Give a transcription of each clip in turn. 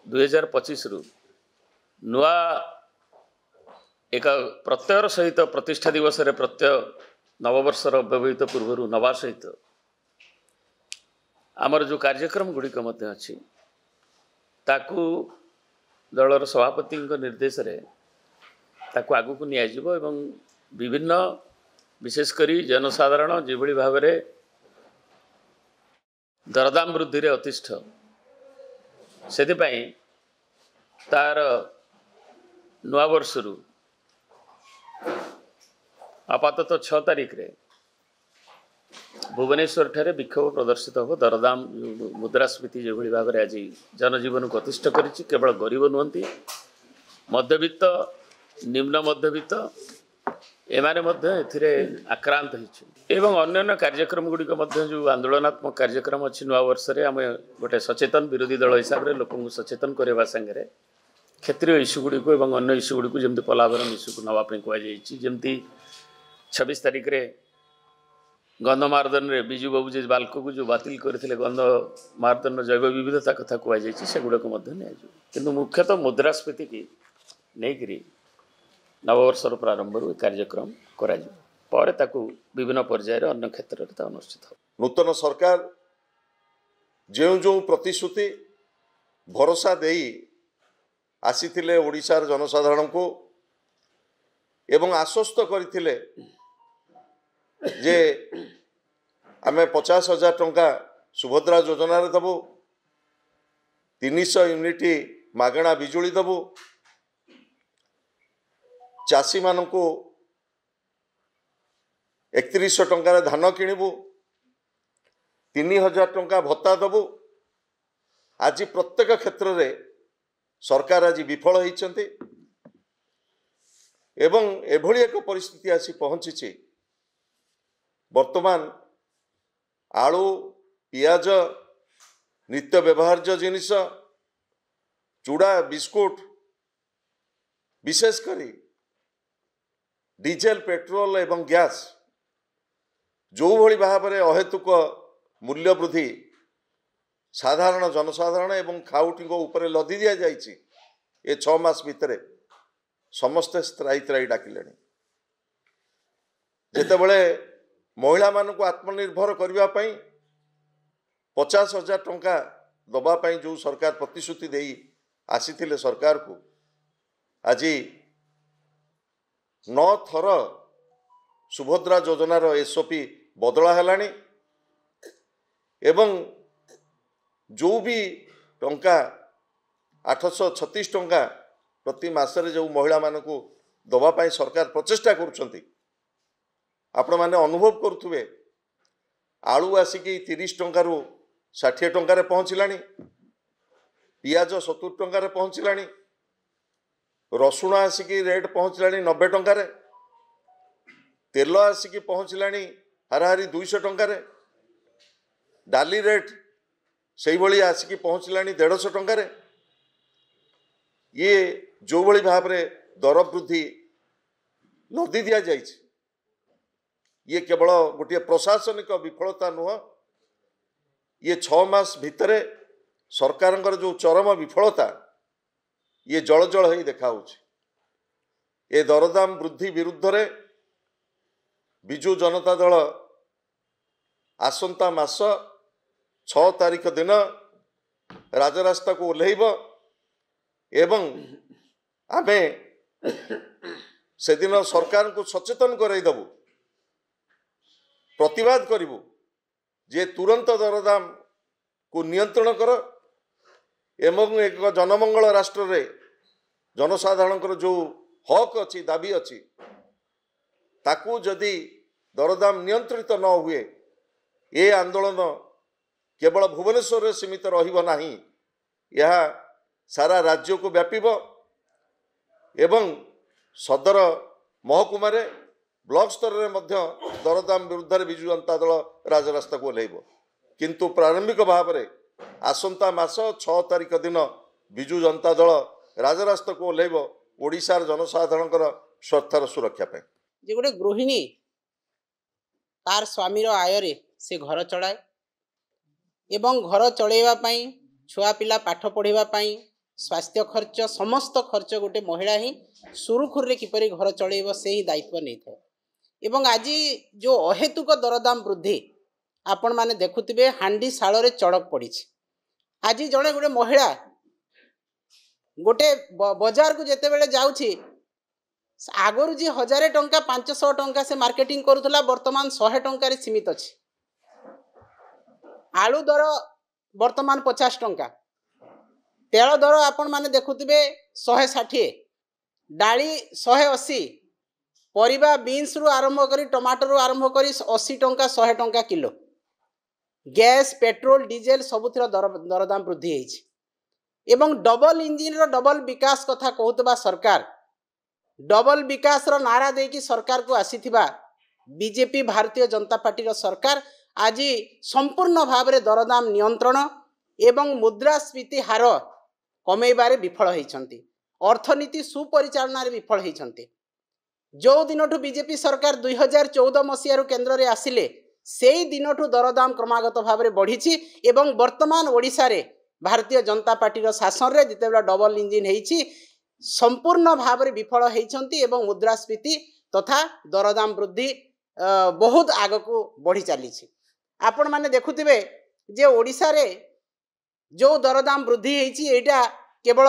2025 रु नुआ एक प्रत्ययर सहित प्रतिष्ठा दिवस रे प्रत्यय नववर्षर व्यवहित पूर्व नवा सहित आमर जो कार्यक्रम गुड़िक अच्छी ताकू दलर सभापति निर्देश रे ताकू आगु को नियाजिबो एवं विभिन्न विशेषकर जनसाधारण जेभली भाव में दरदाम वृद्धि रे अतिष्ठ से तार नुआ वर्ष रु आपातत 6 तारीख रे भुवनेश्वर ठारे विक्षोभ प्रदर्शित हो दरदाम मुद्रास्फीति जो भाव में आज जनजीवन को अतिष्ठ करिछि। केवल गरीब नुहंती मध्यवित्त निम्न मध्यवित्त एमाने आक्रांत एवं अन्य कार्यक्रम गुड़िक जो आंदोलनात्मक कार्यक्रम अच्छी नुआ वर्ष रे आम गोटे सचेतन विरोधी दल हिसाब से लोक सचेतन करने सागर क्षेत्रीय इस्यू गुड़िक और अन्य इस्यू गुड़िक जमी पलावरन इस्यू को नापी कहमी 26 तारीख रे गंधमार्दन रे बिजू बाबू जे बाल्को को जो बातिल करते गंधमार्दन जैव विविधता कथा कहुई से गुड़ाक किंतु मुख्यतः मुद्रास्फीति की नहीं नववर्षर प्रारंभ कार्यक्रम कर विभिन्न पर्यायर अन्य क्षेत्र में अनुष्ठित हो। नूतन सरकार जो जो प्रतिश्रुति भरोसा दे आसीथिले ओडिशार जनसाधारण को एवं आश्वस्त करथिले जे आमे 50,000 टंका सुभद्रा योजना रे दबो 300 यूनिट मागणा बिजुली दबो चाषी मानू 3100 टंकार धान किणबू 3000 टंका भत्ता दबू। आज प्रत्येक क्षेत्र में सरकार आज विफल होती एवं एभली एक परिस्थिति आसी पहुंची वर्तमान आलू पियाज नित्य व्यवहार्य जिनिस चूड़ा बिस्कुट विशेषकर डीजेल पेट्रोल एवं गैस जो भली भाव में अहेतुक मूल्य वृद्धि साधारण जनसाधारण एवं खाउटी उपरे लदी दि जाइए ये 6 मास भितर समस्ते स्त्राई त्राई डाकिले जितेबले महिला मानक आत्मनिर्भर करने 50,000 टंका दबापाई जो सरकार प्रतिश्रुति दे आसी सरकार को आज 9 थर सुभद्रा योजनार एसओपी बदला है एवं जो भी टंका 836 टंका प्रति मासरे जो महिला मानक दवापाई सरकार प्रचेष्टा करुछंती आपण माने अनुभव करुथुवे आलू आसिकी 30 टंका 60 टंका रे पहुँचलानी पियाज 70 टंका रे पहुँचलानी रसुण आसिकी रेट पहुँचलानी 90 टंका रे तेल आसिकी पहुँचलानी हाराहारी 200 टंका रे डाली रेट से भली आसिकी पहुँचलानी 150 टंका रे ये जो भली भाव में दर वृद्धि लदी दि जाइए ये केवल गोटे प्रशासनिक विफलता नुह ये 6 मास भितर सरकार जो चरम विफलता ये जल जल हो देखा ये दरदाम वृद्धि विरुद्ध रे बिजु जनता दल आसंता मास 6 तारीख दिन राजरास्ता को ओह्लैब एवं आमे से दिन सरकार को सचेतन करईदेबू प्रतिवाद करिबू जे तुरंत दरदाम को नियंत्रण कर एवं एक जनमंगल राष्ट्र रे जनसाधारण जो हक अच्छी दाबी अच्छी ताकू जदि दरदाम नियंत्रित न हुए ये आंदोलन केवल भुवनेश्वर रे सीमित रहिबो नाही यह सारा राज्य को व्यापीब एवं सदर महकुमा रे ब्लॉक स्तर में दरदाम विरुद्ध बिजु जनता दल राजरास्ता को ओह्लैब किंतु प्रारंभिक भाव में आसंता मास 6 तारीख दिन बिजु जनता दल राजरास्ता को ओह्लैब ओडिशार जनसाधारण स्वार्थर सुरक्षा पे जे गोटे गृहिणी तार स्वामीर आय से घर चलाए एवं घर चलैवा छुआ पिला पाठ पढ़ाई स्वास्थ्य खर्च समस्त खर्च गोटे महिला ही सुरुखुरे किपरि घर चलैब से ही दायित्व नहीं था। एवं आज जो अहेतुक दरदाम वृद्धि आपण माने देखुथिबे हांडी शाल चड़क पड़ी। आज जड़े गोटे महिला गोटे बजार को जिते बेले जाउछि आगरू जी 1000 टंका 500 टंका से मार्केटिंग करूला वर्तमान 100 टंकार सीमित अच्छी। आलू दर वर्तमान 50 टंका, तेल दर आपण माने देखुथिबे 160, डाली 180, परिबा बीन्स रु आरंभ करी टमाटर रु आरंभ करी 80 टंका 100 टंका किलो। गैस पेट्रोल डीजेल सबुथिर दरदाम वृद्धि होइछि। एवं डबल इंजिन रो डबल विकास कथा कहूतबा सरकार डबल विकास रो नारा देकी सरकार को आसीथिबा बीजेपी भारतीय जनता पार्टी रो सरकार आज संपूर्ण भाव में दरदाम नियंत्रण एवं मुद्रास्फीति हार कमेबारे विफल होइछंती। अर्थनीति सुपरिचालना विफल होइछंती। जो दिनठू बीजेपी सरकार 2014 मसीह केन्द्र में आसिले से दिनठू दरदाम क्रमागत भाव में बढ़ी एवं वर्तमान ओडिशा रे भारतीय जनता पार्टी शासन रे जिते डबल इंजिन होइछि संपूर्ण भाव में विफल होइछंती एवं मुद्रास्फीति तथा दरदाम वृद्धि बहुत आग को बढ़ी चली। आपण माने देखुथिबे जे ओडिशा रे जो दरदाम वृद्धि होइछि एटा केवल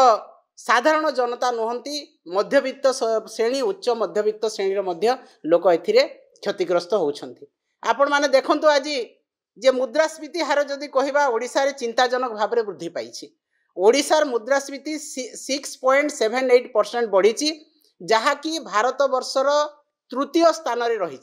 साधारण जनता नुहंती मध्यवित्त श्रेणी उच्च मध्यवित्त श्रेणी मध्य लोक एथिरे क्षतिग्रस्त होउछंती। आपण माने देखंतु आज जे मुद्रास्फीति हार जदि कहबा ओडिशा रे चिंताजनक भाव में वृद्धि पाइछि। ओडिशार मुद्रास्फीति 6.78% बढ़ी जहाँकि भारत वर्षर तृतीय स्थान रे रही।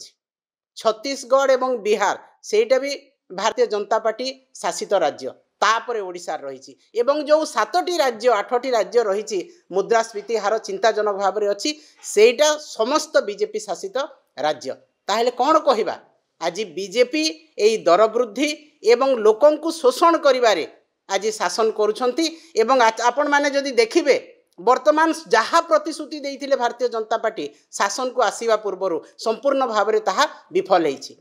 छत्तीसगढ़ एवं बिहार सेटा भी भारतीय जनता पार्टी शासित राज्य तापरे ओडिशा रही एवं जो 7टी राज्य 8टी राज्य रही मुद्रास्फीति हार चिंताजनक भाव में अच्छी सेटा समस्त बीजेपी शासित राज्य। ताहेले कौन कहबा आज बीजेपी यही दर वृद्धि एवं लोकं को शोषण करिबारे आज शासन करुछंती। एवं आपण माने जदि देखिबे वर्तमान जहाँ प्रतिश्रुति देइथिले भारतीय जनता पार्टी शासन को आसीबा पूर्वरु संपूर्ण भाव में ताहा विफल होइछि।